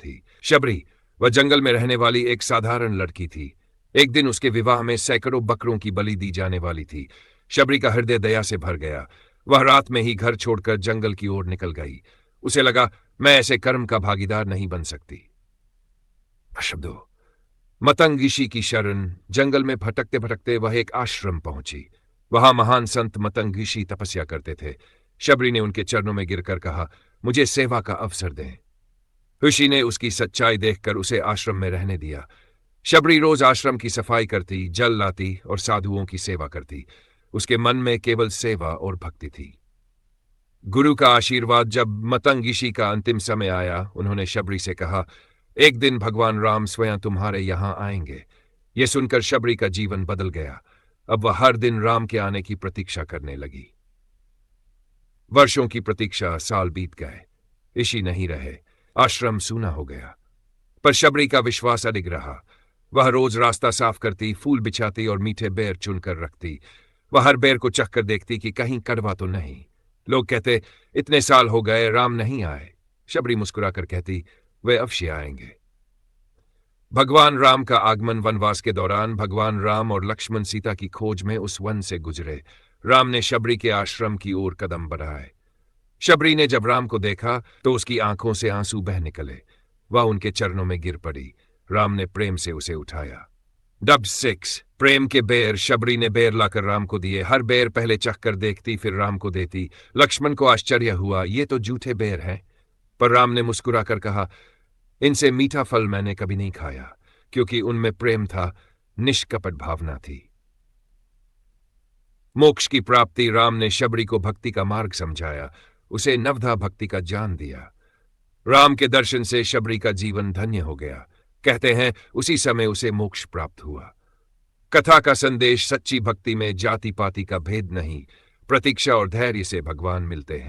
थी। शबरी वह जंगल में रहने वाली एक साधारण लड़की थी। एक दिन उसके विवाह में सैकड़ों बकरों की बलि दी जाने वाली थी। शबरी का हृदय दया से भर गया। वह रात में ही घर छोड़कर जंगल की ओर निकल गई। उसे लगा, मैं ऐसे कर्म का भागीदार नहीं बन सकती। शब्दों मतंग ऋषि की शरण। जंगल में भटकते भटकते वह एक आश्रम पहुंची। वहां महान संत मतंग ऋषि तपस्या करते थे। शबरी ने उनके चरणों में गिरकर कहा, मुझे सेवा का अवसर दें। ऋषि ने उसकी सच्चाई देखकर उसे आश्रम में रहने दिया। शबरी रोज आश्रम की सफाई करती, जल लाती और साधुओं की सेवा करती। उसके मन में केवल सेवा और भक्ति थी। गुरु का आशीर्वाद। जब मतंग ऋषि का अंतिम समय आया, उन्होंने शबरी से कहा, एक दिन भगवान राम स्वयं तुम्हारे यहां आएंगे। यह सुनकर शबरी का जीवन बदल गया। अब वह हर दिन राम के आने की प्रतीक्षा करने लगी। वर्षों की प्रतीक्षा, साल बीत गए। ऋषि नहीं रहे। आश्रम सूना हो गया। पर शबरी का विश्वास अडिग रहा। वह रोज रास्ता साफ करती, फूल बिछाती और मीठे बेर चुनकर रखती। वह हर बेर को चखकर देखती कि कहीं कड़वा तो नहीं। लोग कहते, इतने साल हो गए, राम नहीं आए। शबरी मुस्कुराकर कहती, वे अवश्य आएंगे। भगवान राम का आगमन। वनवास के दौरान भगवान राम और लक्ष्मण सीता की खोज में उस वन से गुजरे। राम ने शबरी के आश्रम की ओर कदम बढ़ाए। शबरी ने जब राम को देखा तो उसकी आंखों से आंसू बह निकले। वह उनके चरणों में गिर पड़ी। राम ने प्रेम से उसे उठाया। डब 6 प्रेम के बेर। शबरी ने बेर लाकर राम को दिए। हर बेर पहले चखकर देखती, फिर राम को देती। लक्ष्मण को आश्चर्य हुआ, ये तो जूठे बेर हैं। पर राम ने मुस्कुराकर कहा, इनसे मीठा फल मैंने कभी नहीं खाया, क्योंकि उनमें प्रेम था, निष्कपट भावना थी। मोक्ष की प्राप्ति। राम ने शबरी को भक्ति का मार्ग समझाया, उसे नवधा भक्ति का ज्ञान दिया। राम के दर्शन से शबरी का जीवन धन्य हो गया। कहते हैं उसी समय उसे मोक्ष प्राप्त हुआ। कथा का संदेश, सच्ची भक्ति में जाति पाति का भेद नहीं, प्रतीक्षा और धैर्य से भगवान मिलते हैं।